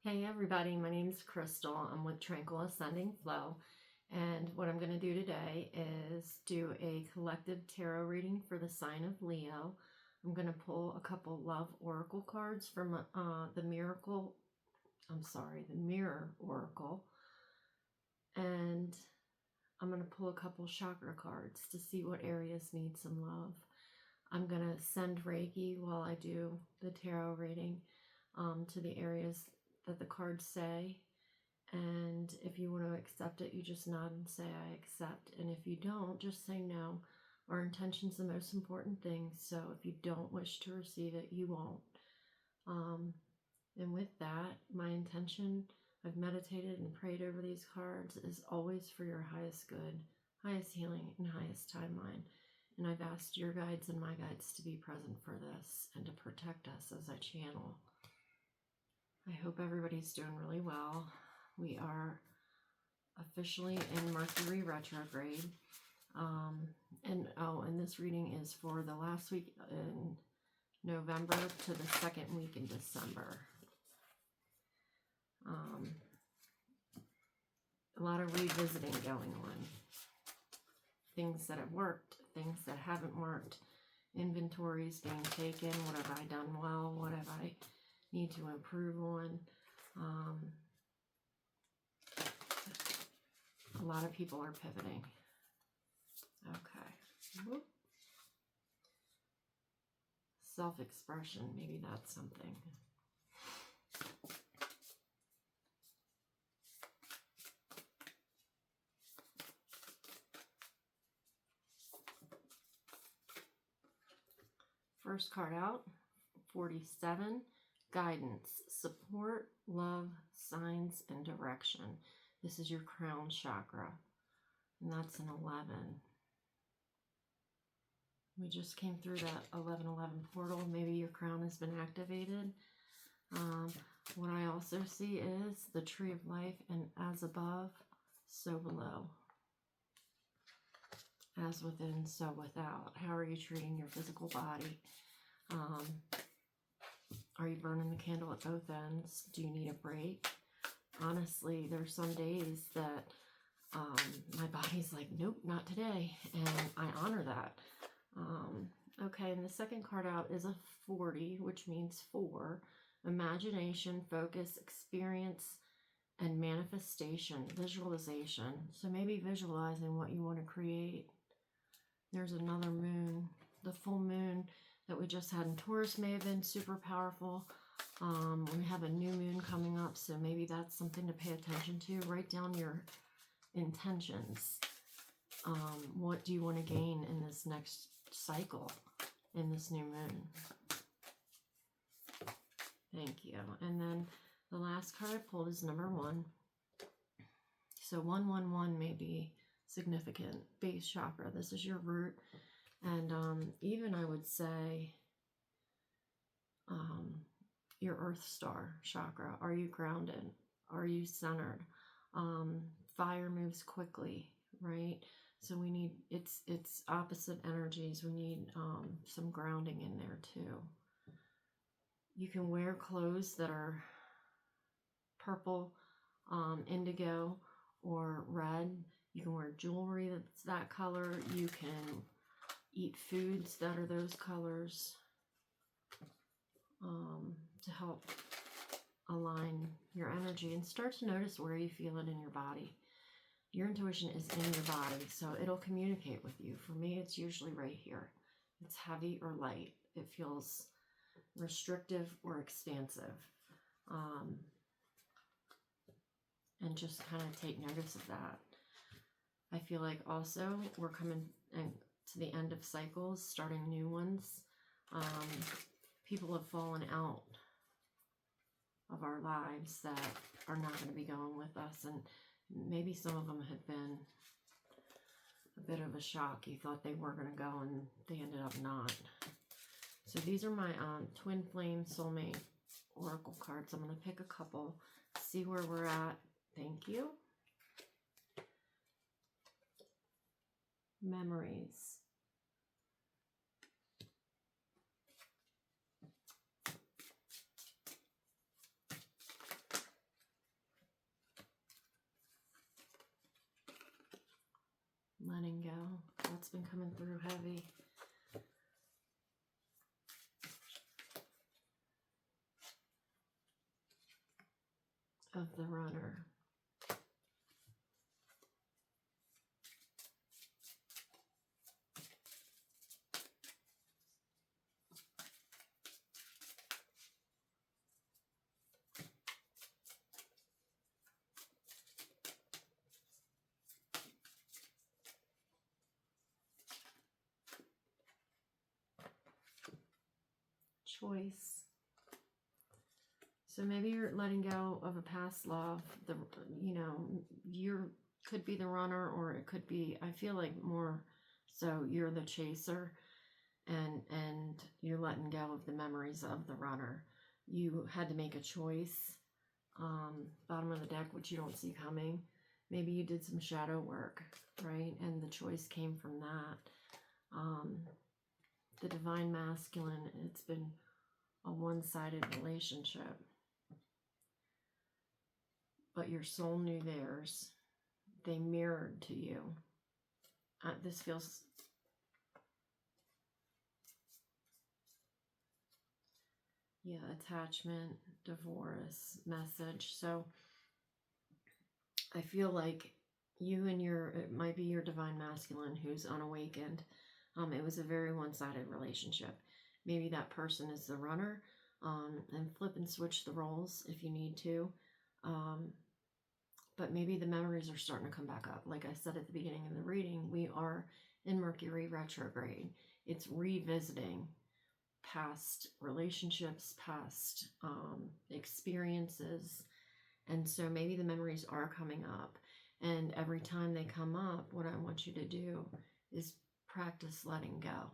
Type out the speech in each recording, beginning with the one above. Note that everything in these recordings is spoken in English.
Hey everybody, my name is Crystal. I'm with Tranquil Ascending Flow, and what I'm going to do today is do a collective tarot reading for the sign of Leo. I'm going to pull a couple love oracle cards from the Mirror Oracle, and I'm going to pull a couple chakra cards to see what areas need some love. I'm going to send Reiki while I do the tarot reading to the areas that the cards say, and if you want to accept it, you just nod and say I accept, and if you don't, just say no. Our intention's the most important thing, so if you don't wish to receive it, you won't. And with that, my intention, I've meditated and prayed over these cards, is always for your highest good, highest healing, and highest timeline. And I've asked your guides and my guides to be present for this and to protect us as I channel. I hope everybody's doing really well. We are officially in Mercury retrograde. And this reading is for the last week in November to the second week in December. A lot of revisiting going on. Things that have worked, things that haven't worked, inventories being taken. What have I done well? What have I need to improve on? A lot of people are pivoting. Okay. Whoop. Self-expression, maybe that's something. First card out, 47. Guidance, support, love, signs, and direction. This is your crown chakra, and that's an 11. We just came through that 11-11 portal. Maybe your crown has been activated. What I also see is the tree of life, and as above, so below. As within, so without. How are you treating your physical body? Are you burning the candle at both ends? Do you need a break? Honestly, there's some days that my body's like, nope, not today. And I honor that. Okay, and the second card out is a 40, which means 4. Imagination, focus, experience, and manifestation, visualization. So maybe visualizing what you want to create. There's another moon. The full moon that we just had in Taurus may have been super powerful. We have a new moon coming up, so maybe that's something to pay attention to. Write down your intentions. What do you want to gain in this next cycle, in this new moon? Thank you. And then the last card I pulled is number 1. So 111 may be significant. Base chakra. This is your root. And even I would say your earth star chakra. Are you grounded? Are you centered? Fire moves quickly, right? So we need, it's opposite energies. We need some grounding in there too. You can wear clothes that are purple, indigo, or red. You can wear jewelry that's that color. You can eat foods that are those colors to help align your energy, and start to notice where you feel it in your body. Your intuition is in your body, so it'll communicate with you. For me, it's usually right here. It's heavy or light. It feels restrictive or expansive. And just kind of take notice of that. I feel like also we're coming to the end of cycles, starting new ones. People have fallen out of our lives that are not going to be going with us, and maybe some of them have been a bit of a shock. You thought they were going to go and they ended up not. So these are my twin flame soulmate oracle cards. I'm going to pick a couple, see where we're at. Thank you. Memories. been coming through heavy. Of the runner. Choice. So maybe you're letting go of a past love. You could be the runner, or it could be, I feel like more so you're the chaser, and you're letting go of the memories of the runner. You had to make a choice. Bottom of the deck, which you don't see coming. Maybe you did some shadow work, right? And the choice came from that. The divine masculine, it's been a one-sided relationship. But your soul knew theirs. They mirrored to you. This feels... yeah, attachment, divorce, message. So I feel like you and it might be your divine masculine who's unawakened. It was a very one-sided relationship. Maybe that person is the runner, and flip and switch the roles if you need to. But maybe the memories are starting to come back up. Like I said at the beginning of the reading, we are in Mercury retrograde. It's revisiting past relationships, past experiences. And so maybe the memories are coming up. And every time they come up, what I want you to do is practice letting go.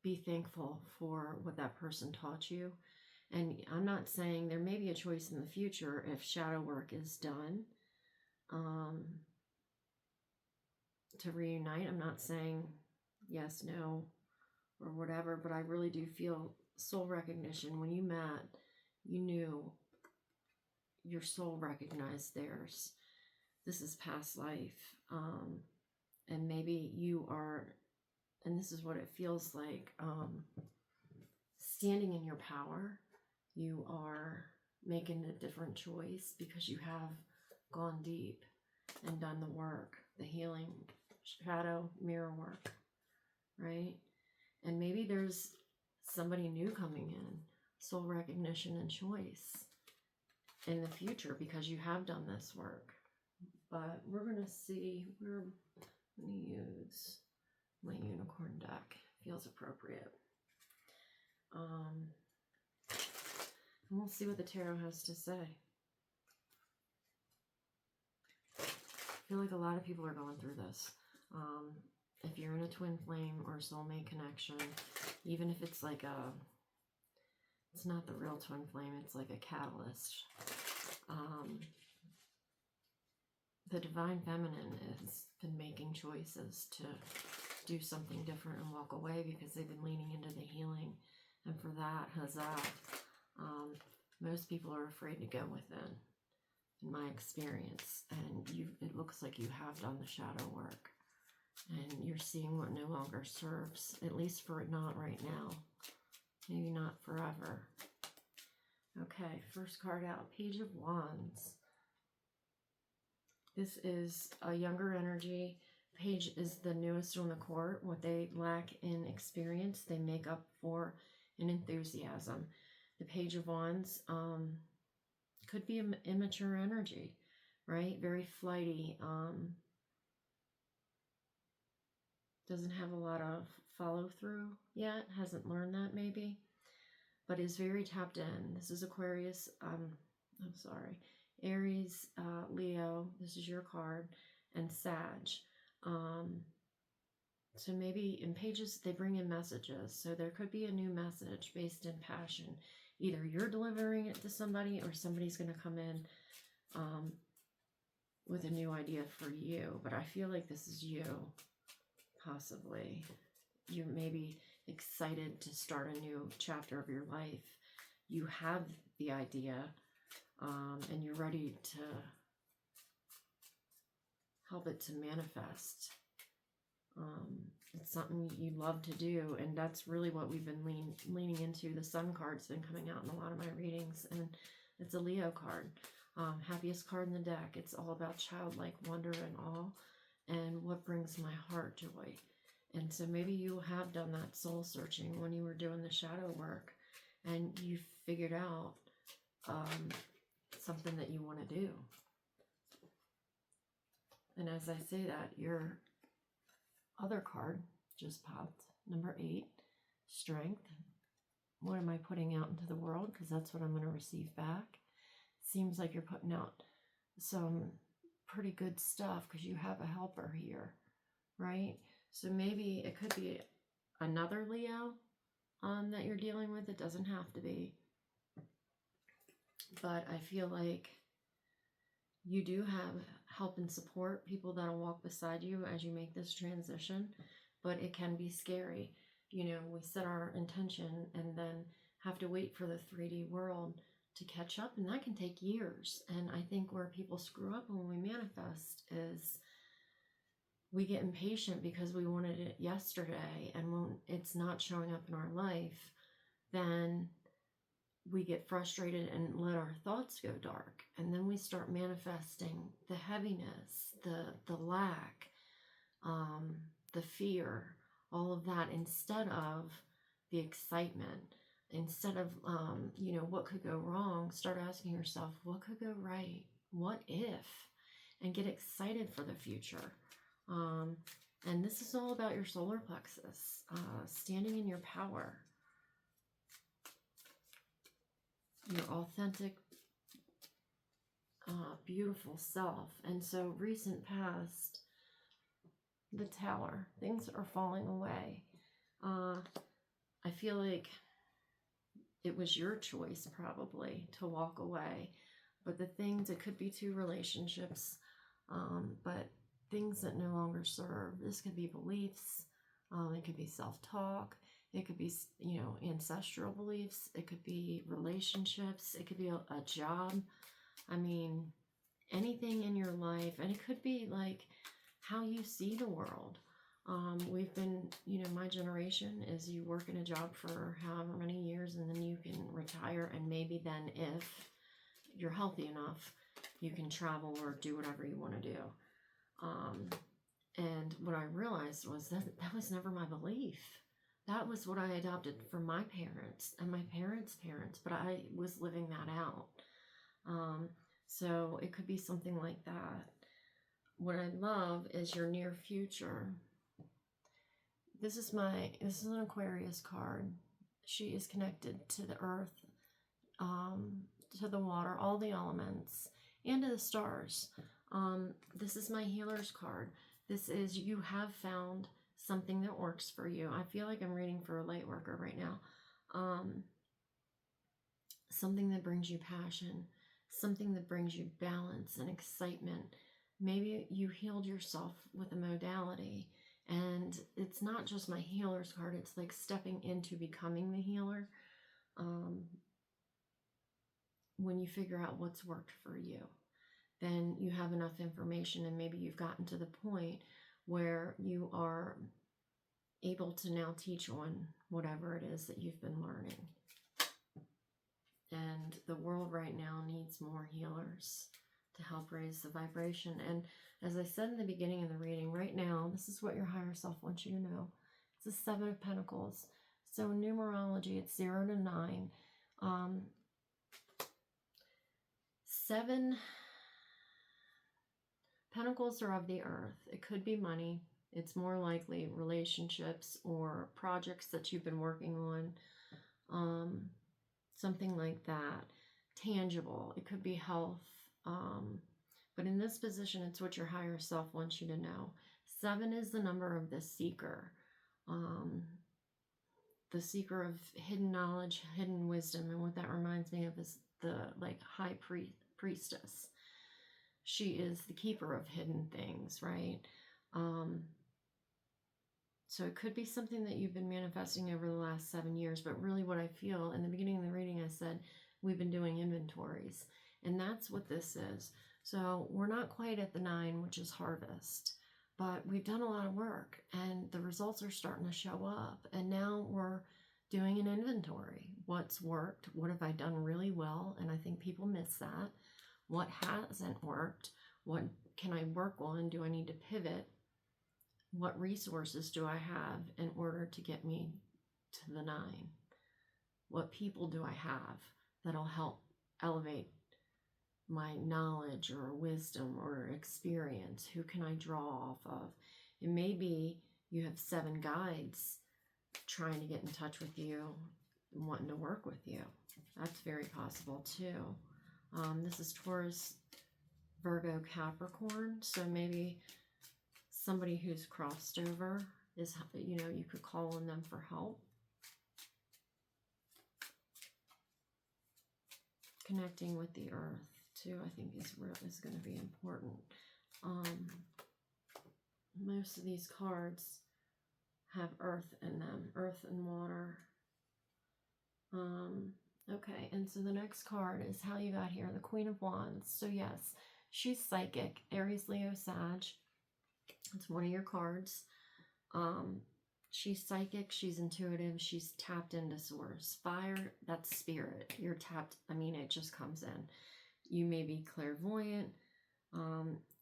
Be thankful for what that person taught you. And I'm not saying there may be a choice in the future if shadow work is done to reunite. I'm not saying yes, no, or whatever, but I really do feel soul recognition. When you met, you knew your soul recognized theirs. This is past life. And maybe you are, and this is what it feels like, standing in your power. You are making a different choice because you have gone deep and done the work, the healing, shadow, mirror work, right? And maybe there's somebody new coming in, soul recognition and choice in the future because you have done this work. But we're going to see, we're going to use my unicorn deck. Feels appropriate. And we'll see what the tarot has to say. I feel like a lot of people are going through this. If you're in a twin flame or soulmate connection, even if it's like it's not the real twin flame, it's like a catalyst. The divine feminine has been making choices to do something different and walk away because they've been leaning into the healing. And for that, huzzah. Most people are afraid to go within, in my experience. And it looks like you have done the shadow work. And you're seeing what no longer serves, at least for not right now. Maybe not forever. Okay, first card out, Page of Wands. This is a younger energy. Page is the newest on the court. What they lack in experience, they make up for in enthusiasm. The Page of Wands could be an immature energy, right? Very flighty. Doesn't have a lot of follow through yet. Hasn't learned that maybe. But is very tapped in. This is Aquarius. Aries, Leo. This is your card. And Sag. So maybe in Pages, they bring in messages. So there could be a new message based in passion. Either you're delivering it to somebody or somebody's going to come in with a new idea for you. But I feel like this is you, possibly. You're maybe excited to start a new chapter of your life. You have the idea and you're ready to help it to manifest. It's something you love to do, and that's really what we've been leaning into. The Sun card's been coming out in a lot of my readings, and it's a Leo card. Happiest card in the deck. It's all about childlike wonder and awe, and what brings my heart joy. And so maybe you have done that soul searching when you were doing the shadow work, and you figured out something that you want to do. And as I say that, your other card just popped, number 8, strength. What am I putting out into the world? Because that's what I'm going to receive back. Seems like you're putting out some pretty good stuff because you have a helper here, right? So maybe it could be another Leo that you're dealing with. It doesn't have to be. But I feel like you do have help and support, people that'll walk beside you as you make this transition, but it can be scary. You know, we set our intention and then have to wait for the 3D world to catch up, and that can take years. And I think where people screw up when we manifest is we get impatient because we wanted it yesterday, and when it's not showing up in our life, then we get frustrated and let our thoughts go dark, and then we start manifesting the heaviness, the lack, the fear, all of that, instead of the excitement. Instead of you know, what could go wrong, start asking yourself, what could go right, what if, and get excited for the future. And this is all about your solar plexus, standing in your power, your authentic, beautiful self. And so recent past, the Tower, things are falling away. I feel like it was your choice probably to walk away, but the things, it could be 2 relationships, but things that no longer serve. This could be beliefs, it could be self-talk, it could be, you know, ancestral beliefs, it could be relationships, it could be a job. I mean, anything in your life, and it could be like how you see the world. We've been, you know, my generation is you work in a job for however many years, and then you can retire, and maybe then if you're healthy enough, you can travel or do whatever you want to do. And what I realized was that was never my belief. That was what I adopted from my parents and my parents' parents, but I was living that out. So it could be something like that. What I love is your near future. This is an Aquarius card. She is connected to the earth, to the water, all the elements, and to the stars. This is my healer's card. This is, you have found something that works for you. I feel like I'm reading for a light worker right now. Something that brings you passion, something that brings you balance and excitement. Maybe you healed yourself with a modality, and it's not just my healer's card, it's like stepping into becoming the healer. When you figure out what's worked for you, then you have enough information, and maybe you've gotten to the point where you are able to now teach on whatever it is that you've been learning. And the world right now needs more healers to help raise the vibration. And as I said in the beginning of the reading, right now, this is what your higher self wants you to know. It's the 7 of Pentacles. So in numerology, it's 0 to 9. 7 Pentacles are of the earth. It could be money. It's more likely relationships or projects that you've been working on. Something like that. Tangible. It could be health. But in this position, it's what your higher self wants you to know. 7 is the number of the seeker. The seeker of hidden knowledge, hidden wisdom. And what that reminds me of is the high priestess. She is the keeper of hidden things, right? So it could be something that you've been manifesting over the last 7 years, but really what I feel, in the beginning of the reading I said, we've been doing inventories, and that's what this is. So we're not quite at the 9, which is harvest. but we've done a lot of work and the results are starting to show up. And now we're doing an inventory. What's worked? What have I done really well? And I think people miss that. What hasn't worked? What can I work on? Do I need to pivot? What resources do I have in order to get me to the 9? What people do I have that'll help elevate my knowledge or wisdom or experience? Who can I draw off of? It may be you have 7 guides trying to get in touch with you, wanting to work with you. That's very possible too. This is Taurus, Virgo, Capricorn. So maybe somebody who's crossed over is, you know, you could call on them for help. Connecting with the earth too, I think is going to be important. Most of these cards have earth in them, earth and water. Okay, and so the next card is how you got here, the Queen of Wands. So yes, she's psychic, Aries, Leo, Sag. It's one of your cards. She's psychic, she's intuitive, she's tapped into source. Fire, that's spirit. You're tapped, I mean, it just comes in. You may be clairvoyant,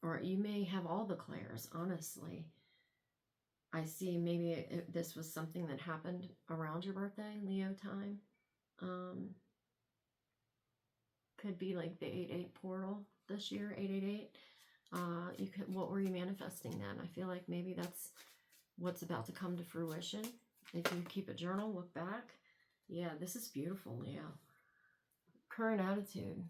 or you may have all the clairs, honestly. I see maybe this was something that happened around your birthday, Leo time. Could be like the 8/8 portal this year, 888. You could, what were you manifesting then? I feel like maybe that's what's about to come to fruition. If you keep a journal, look back. Yeah, this is beautiful, Leo. Current attitude.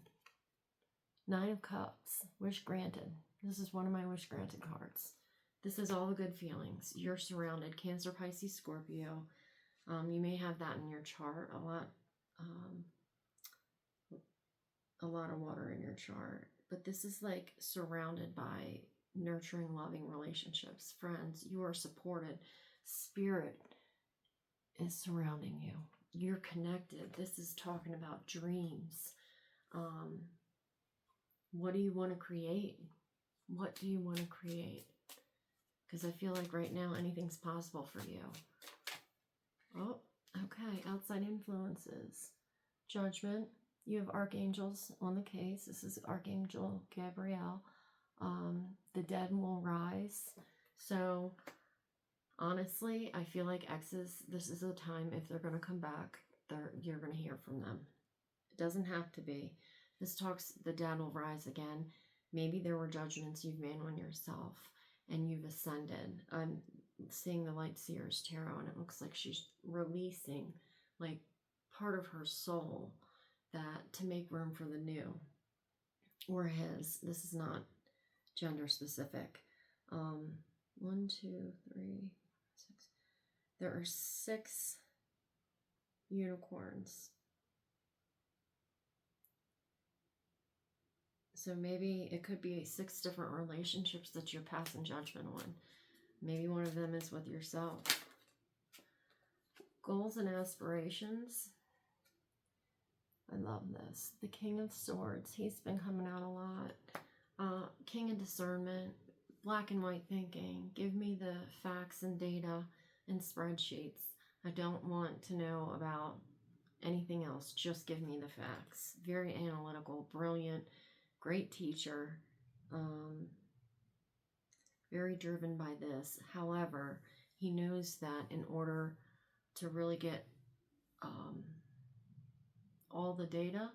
9 of Cups. Wish granted. This is one of my wish granted cards. This is all the good feelings. You're surrounded. Cancer, Pisces, Scorpio. You may have that in your chart a lot. A lot of water in your chart. But this is like surrounded by nurturing, loving relationships, friends. You are supported. Spirit is surrounding you. You're connected. This is talking about dreams. What do you want to create? What do you want to create? Because I feel like right now anything's possible for you. Oh, okay. Outside influences. Judgment. You have archangels on the case. This is Archangel Gabriel. The dead will rise. So honestly, I feel like exes, this is a time, if they're going to come back, you're going to hear from them. It doesn't have to be. This talks, the dead will rise again. Maybe there were judgments you've made on yourself and you've ascended. I'm seeing the Light Seer's Tarot, and it looks like she's releasing like part of her soul that to make room for the new or his. This is not gender specific. 1, 2, 3, 6. There are 6 unicorns. So maybe it could be 6 different relationships that you're passing judgment on. Maybe one of them is with yourself. Goals and aspirations. I love this. The King of Swords. He's been coming out a lot. King of Discernment. Black and white thinking. Give me the facts and data and spreadsheets. I don't want to know about anything else. Just give me the facts. Very analytical. Brilliant. Great teacher. Very driven by this. However, he knows that in order to really get all the data,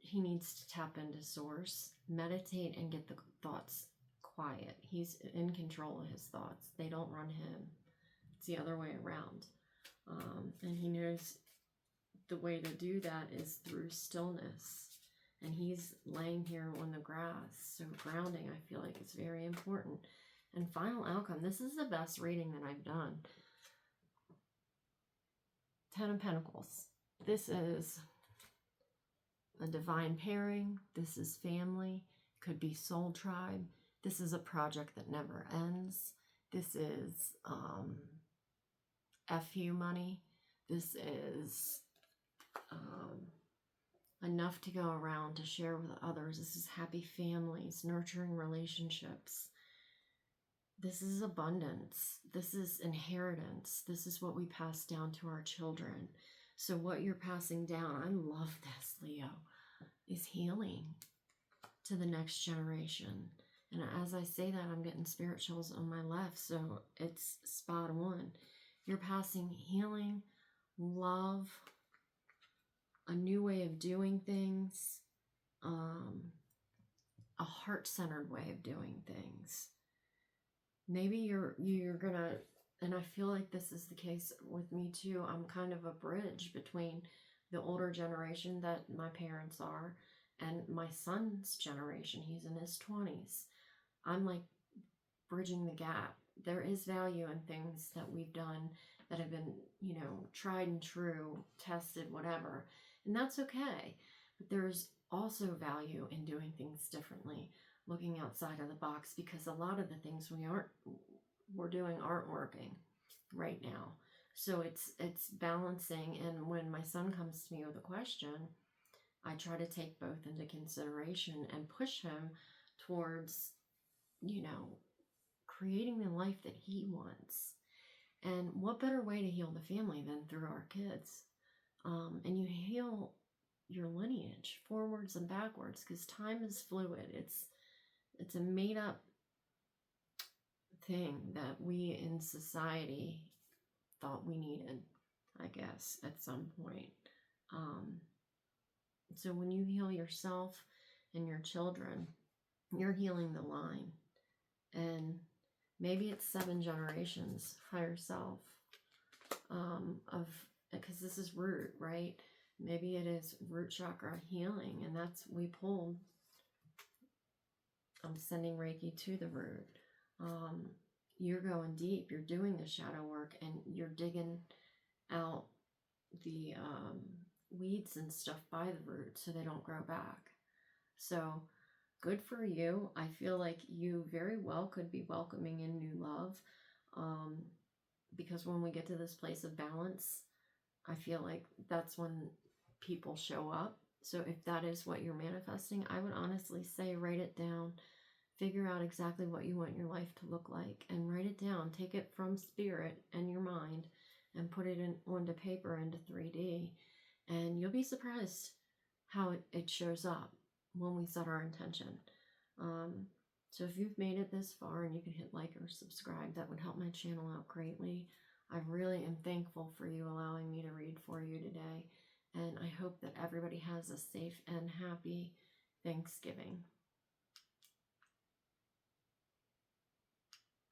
he needs to tap into source, meditate, and get the thoughts quiet. He's in control of his thoughts. They don't run him. It's the other way around. And he knows the way to do that is through stillness. And he's laying here on the grass. So grounding, I feel like, is very important. And final outcome. This is the best reading that I've done. 10 of Pentacles. This is a divine pairing. This is family. Could be soul tribe. This is a project that never ends. This is FU money. This is enough to go around to share with others. This is happy families, nurturing relationships. This is abundance. This is inheritance. This is what we pass down to our children. So what you're passing down, I love this, Leo, is healing to the next generation. And as I say that, I'm getting spirituals on my left, so it's spot on. You're passing healing, love, a new way of doing things, a heart-centered way of doing things. Maybe you're gonna, and I feel like this is the case with me too, I'm kind of a bridge between the older generation that my parents are and my son's generation. He's in his 20s. I'm like bridging the gap. There is value in things that we've done that have been, you know, tried and true, tested, whatever. And that's okay. But there's also value in doing things differently, looking outside of the box, because a lot of the things we're doing aren't working right now. So it's balancing. And when my son comes to me with a question, I try to take both into consideration and push him towards, you know, creating the life that he wants. And what better way to heal the family than through our kids? And you heal your lineage forwards and backwards, because time is fluid. It's a made up thing that we in society thought we needed, I guess, at some point. So when you heal yourself and your children, you're healing the line. And maybe it's 7 generations, higher self, of, because this is root, right? Maybe it is root chakra healing, and that's, we pulled, I'm sending Reiki to the root. You're going deep, you're doing the shadow work, and you're digging out the weeds and stuff by the root so they don't grow back. So good for you. I feel like you very well could be welcoming in new love, because when we get to this place of balance, I feel like that's when people show up. So if that is what you're manifesting, I would honestly say write it down. Figure out exactly what you want your life to look like and write it down. Take it from spirit and your mind and put it onto paper, into 3D. And you'll be surprised how it shows up when we set our intention. So if you've made it this far and you could hit like or subscribe, that would help my channel out greatly. I really am thankful for you allowing me to read for you today. And I hope that everybody has a safe and happy Thanksgiving.